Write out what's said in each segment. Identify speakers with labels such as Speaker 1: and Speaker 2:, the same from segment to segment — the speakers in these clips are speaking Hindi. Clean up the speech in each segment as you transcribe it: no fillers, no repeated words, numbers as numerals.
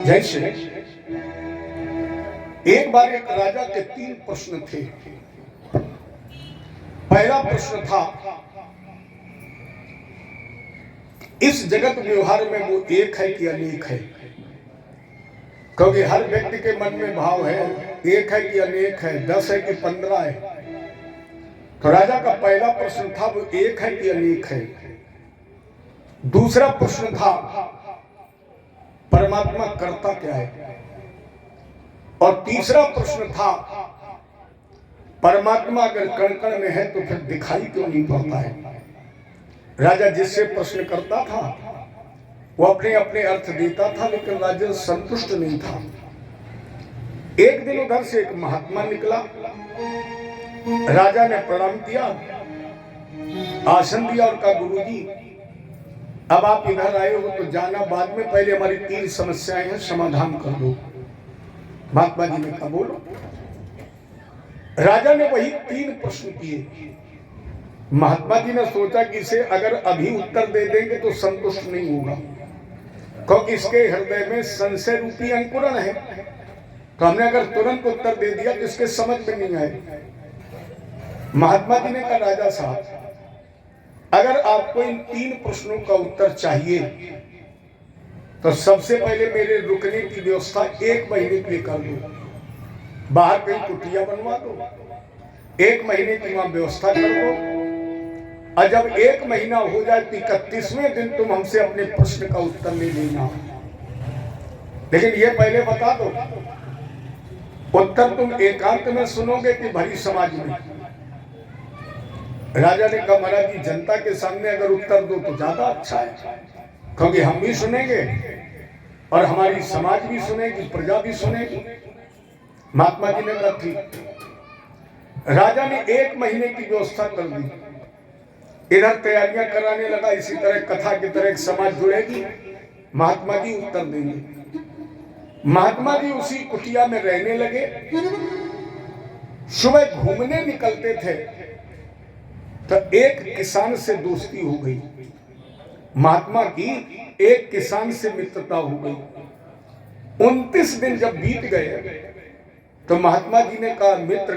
Speaker 1: जय श्री। एक बार एक राजा के 3 प्रश्न थे। पहला प्रश्न था, इस जगत व्यवहार में वो एक है कि अनेक है? क्योंकि हर व्यक्ति के मन में भाव है, एक है कि अनेक है, 10 है कि 15 है। तो राजा का पहला प्रश्न था, वो एक है कि अनेक है। दूसरा प्रश्न था, परमात्मा करता क्या है? और तीसरा प्रश्न था, परमात्मा अगर कण कण में है तो फिर दिखाई क्यों नहीं पड़ता है? राजा जिससे प्रश्न करता था वो अपने अपने अर्थ देता था, लेकिन राजा संतुष्ट नहीं था। एक दिन उधर से एक महात्मा निकला। राजा ने प्रणाम किया, आसन दिया और कहा, गुरुजी अब आप इधर आए हो तो जाना, बाद में पहले हमारी 3 समस्याएं हैं, समाधान कर दो। महात्मा जी ने कहा, बोलो। राजा ने वही 3 प्रश्न किए। महात्मा जी ने सोचा कि इसे अगर अभी उत्तर दे देंगे तो संतुष्ट नहीं होगा, क्योंकि इसके हृदय में संशय रूपी अंकुरण है। तो हमने अगर तुरंत उत्तर दे दिया तो इसके समझ में नहीं आए। महात्मा जी ने कहा, राजा साहब अगर आपको इन 3 प्रश्नों का उत्तर चाहिए तो सबसे पहले मेरे रुकने की व्यवस्था 1 महीने के लिए कर दो। बाहर कहीं कुटिया बनवा दो, 1 महीने की वहां व्यवस्था कर दो, और जब 1 महीना हो जाए तो 31वें दिन तुम हमसे अपने प्रश्न का उत्तर ले लेना। लेकिन ये पहले बता दो, उत्तर तुम एकांत में सुनोगे कि भरी समाज में? राजा ने कहा, महाराज जी जनता के सामने अगर उत्तर दो तो ज्यादा अच्छा है, क्योंकि हम भी सुनेंगे और हमारी समाज भी सुनेगी, प्रजा भी सुनेगी। महात्मा जी ने कहा, ठीक। राजा ने 1 महीने की व्यवस्था कर दी। इधर तैयारियां कराने लगा, इसी तरह कथा की तरह एक समाज जुड़ेगी, महात्मा जी उत्तर देंगे। महात्मा जी उसी कुटिया में रहने लगे। सुबह घूमने निकलते थे तो एक किसान से दोस्ती हो गई। महात्मा की एक किसान से मित्रता हो गई। 29 दिन जब बीत गए तो महात्मा जी ने कहा, मित्र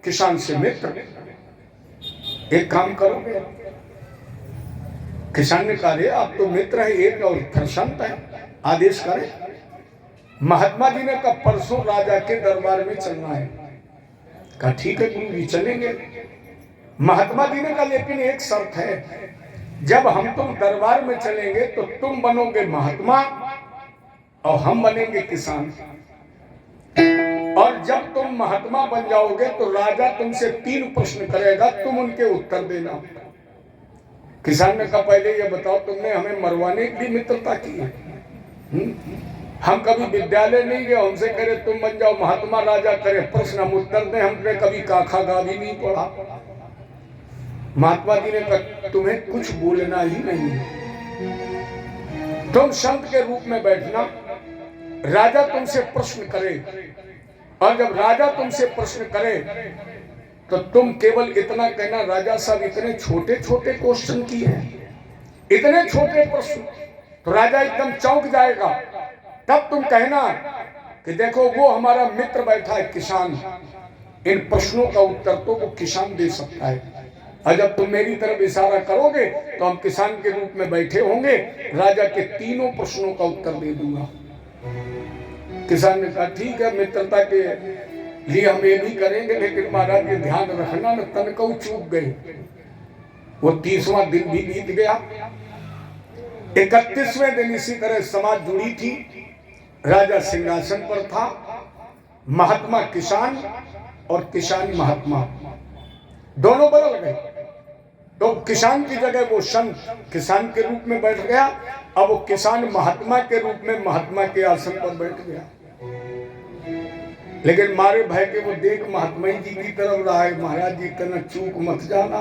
Speaker 1: किसान से मित्र, एक काम करोगे? किसान ने कहा, रे आप तो मित्र है एक और फिर संत है, आदेश करें। महात्मा जी ने कहा, परसों राजा के दरबार में चलना है। कहा, ठीक है गुरु जी चलेंगे। महात्मा जी ने कहा, लेकिन एक शर्त है, जब हम तुम दरबार में चलेंगे तो तुम बनोगे महात्मा और हम बनेंगे किसान। और जब तुम महात्मा बन जाओगे तो राजा तुमसे 3 प्रश्न करेगा, तुम उनके उत्तर देना। किसान ने कहा, पहले ये बताओ तुमने हमें मरवाने की मित्रता की है? हम कभी विद्यालय नहीं गए, हमसे करे तुम बन जाओ महात्मा, राजा करे प्रश्न हम उत्तर दें, हमने कभी काखा गा भी नहीं पढ़ा। महात्मा जी ने कहा, तुम्हें कुछ बोलना ही नहीं, तुम संत के रूप में बैठना। राजा तुमसे प्रश्न करे और जब राजा तुमसे प्रश्न करे तो तुम केवल इतना कहना, राजा साहब इतने छोटे छोटे क्वेश्चन किए हैं, इतने छोटे प्रश्न। तो राजा एकदम चौंक जाएगा। तब तुम कहना कि देखो वो हमारा मित्र बैठा है किसान, इन प्रश्नों का उत्तर तो वो किसान दे सकता है। और जब तुम मेरी तरफ इशारा करोगे तो हम किसान के रूप में बैठे होंगे, राजा के 3 प्रश्नों का उत्तर दे दूंगा। किसान ने कहा, ठीक है, मित्रता के लिए हम ये भी करेंगे, लेकिन महाराज ये ध्यान रखना न तन को चूक गए। वो 30वां दिन भी बीत गया। 31वें दिन इसी तरह समाज जुड़ी थी। राजा सिंहासन पर था, महात्मा किसान और किसान महात्मा दोनों बदल गए। तो किसान की जगह वो संत किसान के रूप में बैठ गया, अब वो किसान महात्मा के रूप में महात्मा के आसन पर बैठ गया। लेकिन मारे भय के वो देख महात्मा जी की तरफ रहा है, महाराज जी कहना चूक मत जाना।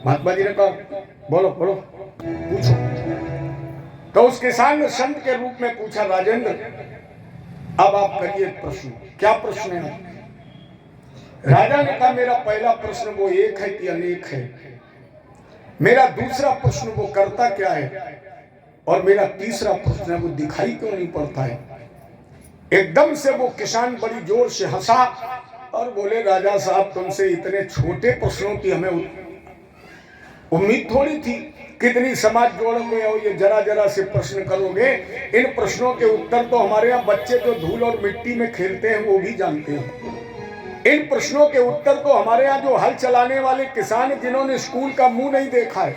Speaker 1: महात्मा जी ने कहा, बोलो बोलो पूछो। तो उस किसान ने संत के रूप में पूछा, राजेंद्र अब आप करिए प्रश्न। क्या प्रश्न है? राजा ने कहा, मेरा पहला प्रश्न वो एक है कि अनेक है। मेरा दूसरा प्रश्न वो करता क्या है। और मेरा तीसरा प्रश्न है वो दिखाई क्यों नहीं पड़ता है। एकदम से वो किसान बड़ी जोर से हंसा और बोले राजा साहब तुमसे इतने छोटे प्रश्नों की हमें उम्मीद थोड़ी थी, कितनी समाज जोड़ोगे और ये जरा जरा से प्रश्न करोगे। इन प्रश्नों के उत्तर तो हमारे यहाँ बच्चे जो धूल और मिट्टी में खेलते हैं वो भी जानते हैं। इन प्रश्नों के उत्तर तो हमारे यहाँ जो हल चलाने वाले किसान जिन्होंने स्कूल का मुंह नहीं देखा है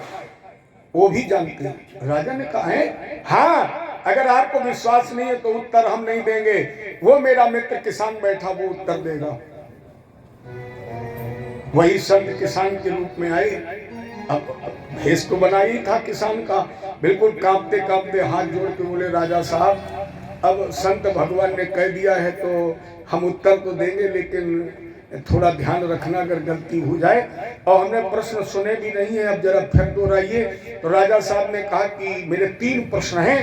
Speaker 1: वो भी जानते हैं। राजा ने कहा है हाँ, अगर आपको विश्वास नहीं है तो उत्तर हम नहीं देंगे, वो मेरा मित्र किसान बैठा वो उत्तर देगा। वही संत किसान के रूप में आए। अब भेष तो बना ही था किसान का, बिल्कुल कांपते कांपते हाथ जोड़ के बोले राजा साहब अब संत भगवान ने कह दिया है तो हम उत्तर तो देंगे, लेकिन थोड़ा ध्यान रखना अगर गलती हो जाए। और हमने प्रश्न सुने भी नहीं है, अब जरा फिर दोहराइए। तो राजा साहब ने कहा कि मेरे 3 प्रश्न हैं।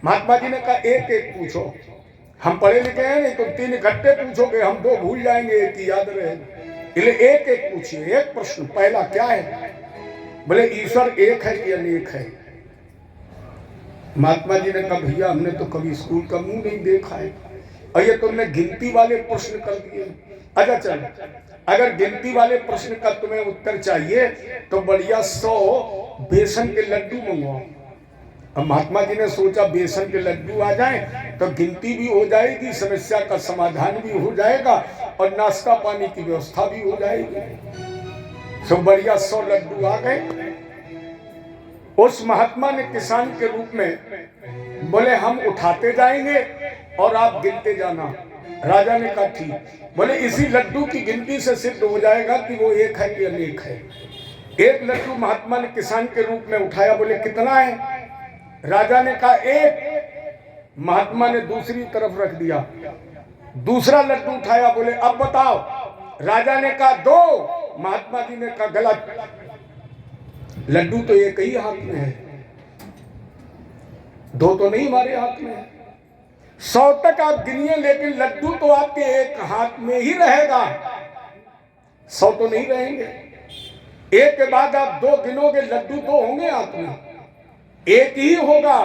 Speaker 1: महात्मा जी ने कहा एक एक पूछो, हम पढ़े लिखे हैं नहीं, तुम 3 इकट्ठे पूछोगे हम 2 भूल जाएंगे, एक ही याद रहेगा, इसलिए एक एक पूछिए। एक प्रश्न पहला क्या है, बोले ईश्वर एक है कि अनेक है। महात्मा जी ने कहा भैया हमने तो कभी स्कूल का मुंह नहीं देखा है और ये तुमने गिनती वाले प्रश्न कर दिए। अच्छा चलो, अगर गिनती वाले प्रश्न का तुम्हें उत्तर चाहिए तो बढ़िया 100 बेसन के लड्डू मंगवाओ। अब महात्मा जी ने सोचा बेसन के लड्डू आ जाए तो गिनती भी हो जाएगी, समस्या का समाधान भी हो जाएगा और नाश्ता पानी की व्यवस्था भी हो जाएगी। सब बढ़िया 100 लड्डू आ गए। उस महात्मा ने किसान के रूप में बोले हम उठाते जाएंगे और आप गिनते जाना। राजा ने कहा ठीक। बोले इसी लड्डू की गिनती से सिद्ध हो जाएगा कि वो एक है कि अनेक है। एक लड्डू महात्मा ने किसान के रूप में उठाया, बोले कितना है। राजा ने कहा एक। महात्मा ने दूसरी तरफ रख दिया। दूसरा लड्डू उठाया, बोले अब बताओ। राजा ने कहा 2। महात्मा जी ने कहा गलत, लड्डू तो एक ही हाथ में है, 2 तो नहीं हमारे हाथ में है। 100 तक आप गिनिए लेकिन लड्डू तो आपके एक हाथ में ही रहेगा, 100 तो नहीं रहेंगे। एक के बाद आप 2 गिनोगे, लड्डू तो होंगे हाथ में, एक ही होगा।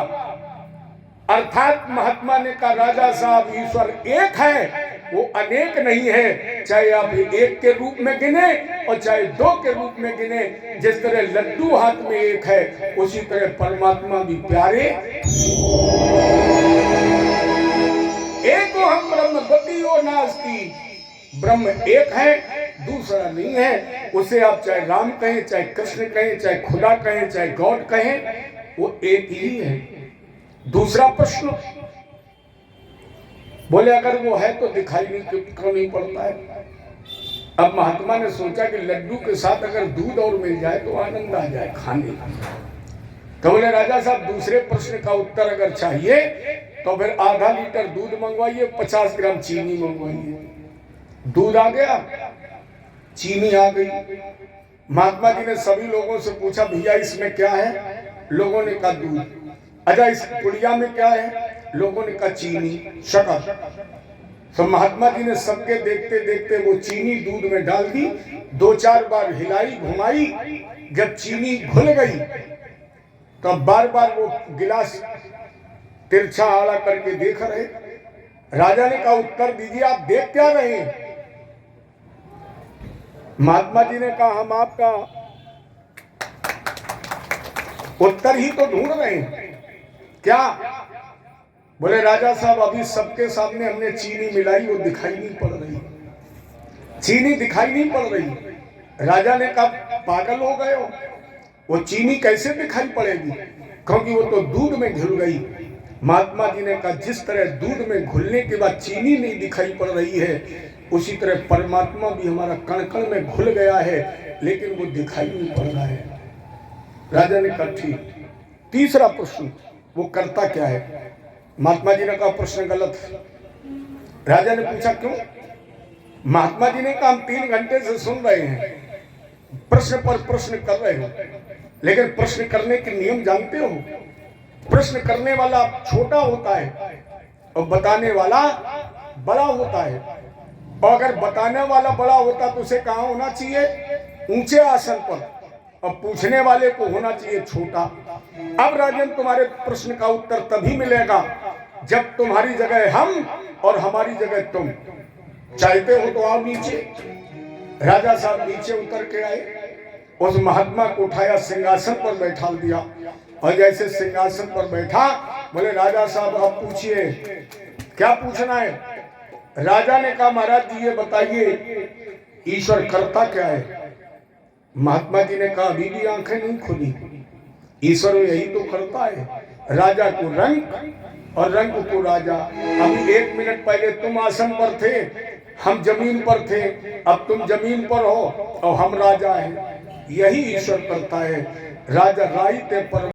Speaker 1: अर्थात महात्मा ने कहा राजा साहब ईश्वर एक है, वो अनेक नहीं है। चाहे आप 1 के रूप में गिने और चाहे 2 के रूप में गिने, जिस तरह लड्डू हाथ में एक है उसी तरह परमात्मा भी प्यारे। एको हम ब्रह्म द्वितीयो नास्ति, ब्रह्म एक है दूसरा नहीं है। उसे आप चाहे राम कहें, चाहे कृष्ण कहें, चाहे खुदा कहें, चाहे गॉड कहें, वो एक ही है। दूसरा प्रश्न, बोले अगर वो है तो दिखाई नहीं पड़ता है। अब महात्मा ने सोचा कि लड्डू के साथ अगर दूध और मिल जाए तो आनंद आ जाए खाने का। तो बोले राजा साहब दूसरे प्रश्न का उत्तर अगर चाहिए तो फिर आधा लीटर दूध मंगवाइए, 50 ग्राम चीनी मंगवाइए। दूध आ गया, चीनी आ गई। महात्मा जी ने सभी लोगों से पूछा भैया इसमें क्या है। लोगों ने कहा दूध। अच्छा इस पुड़िया में क्या है। लोगों ने कहा चीनी शक्कर। तो महात्मा जी ने सबके देखते देखते वो चीनी दूध में डाल दी, 2-4 बार हिलाई घुमाई। जब चीनी घुल गई तो बार बार वो गिलास तिरछा आड़ा करके देख रहे। राजा ने कहा उत्तर दीजिए आप देख क्या रहे हैं। महात्मा जी ने कहा हम आपका उत्तर ही तो ढूंढ रहे हैं। क्या। बोले राजा साहब अभी सबके सामने हमने चीनी मिलाई, वो दिखाई नहीं पड़ रही, चीनी दिखाई नहीं पड़ रही। राजा ने कहा पागल हो गए हो, वो चीनी कैसे दिखाई पड़ेगी, क्योंकि वो तो दूध में घुल गई। महात्मा जी ने कहा जिस तरह दूध में घुलने के बाद चीनी नहीं दिखाई पड़ रही है, उसी तरह परमात्मा भी हमारा कण कण में घुल गया है लेकिन वो दिखाई नहीं पड़ रहा है। राजा ने कहा ठीक। तीसरा प्रश्न, वो करता क्या है। महात्मा जी ने कहा प्रश्न गलत है। राजा ने पूछा क्यों। महात्मा जी ने कहा हम 3 घंटे से सुन रहे हैं, प्रश्न पर प्रश्न कर रहे हो, लेकिन प्रश्न करने के नियम जानते हो। प्रश्न करने वाला छोटा होता है और बताने वाला बड़ा होता है। और अगर बताने वाला बड़ा होता तो उसे कहाँ होना चाहिए, ऊंचे आसन पर, और पूछने वाले को होना चाहिए छोटा। अब राजन तुम्हारे प्रश्न का उत्तर तभी मिलेगा जब तुम्हारी जगह हम और हमारी जगह तुम। चाहते हो तो आओ नीचे। राजा साहब नीचे उतर के आए, उस महात्मा को उठाया, सिंहासन पर बैठा दिया और जैसे सिंहासन पर बैठा बोले राजा साहब अब पूछिए क्या पूछना है। राजा ने कहा महाराज जी ये बताइए ईश्वर करता क्या है। महात्मा जी ने कहा अभी भी आंखें नहीं खुली, ईश्वर यही तो करता है। राजा को रंग और रंग को राजा। अभी 1 मिनट पहले तुम आसन पर थे, हम जमीन पर थे, अब तुम जमीन पर हो और हम राजा हैं। यही ईश्वर करता है। राजा राई ते पर